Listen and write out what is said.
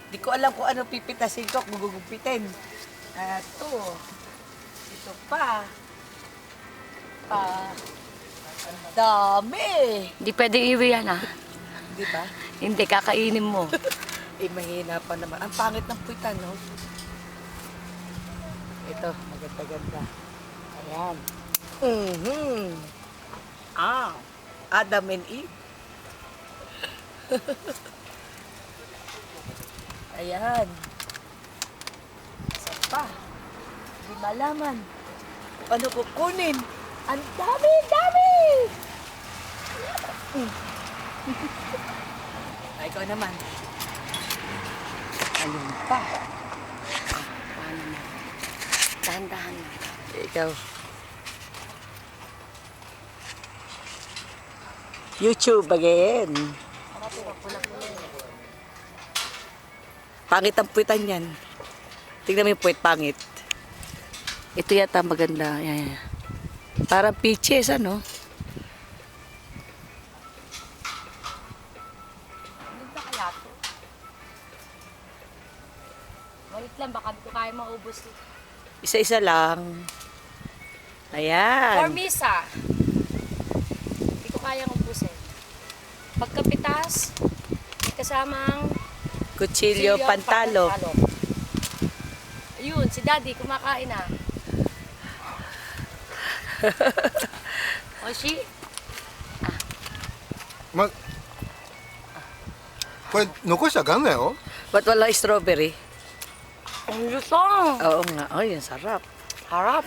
Di ko alam kung ano pipitasin ko, kung gugupitin. Ito pa. Ang dami. Hindi pwede iwi yan ah. Di ba? Hindi, kakainin mo. Mahina pa naman. Ang pangit ng puwitan, no? Ito, maganda-ganda. Ayan. Adam and Eve. Ayan. Isa pa. Hindi malaman. Ano kukunin? Ang dami, dami! Ikaw naman. Ayun pa. Paano na? Dahan-dahan na. Ikaw. YouTube again. Pangit ang puwitan yan. Tingnan mo yung puwit, pangit. Ito yata maganda. Yan. Parang peaches, ano? Ganda kaya to? Walit lang, baka di ko kaya maubos. Isa-isa lang. For Ayan. misa. Hindi ko kayang ubusin. Pagkapitas, may kasamang Kutsilyo, pantalo. Ayun, si Daddy kumakain na. Oshi, これ残しちゃダメだよ。 Ba't wala strawberry? ang lusong. Oo nga. Ay, ang sarap. Harap.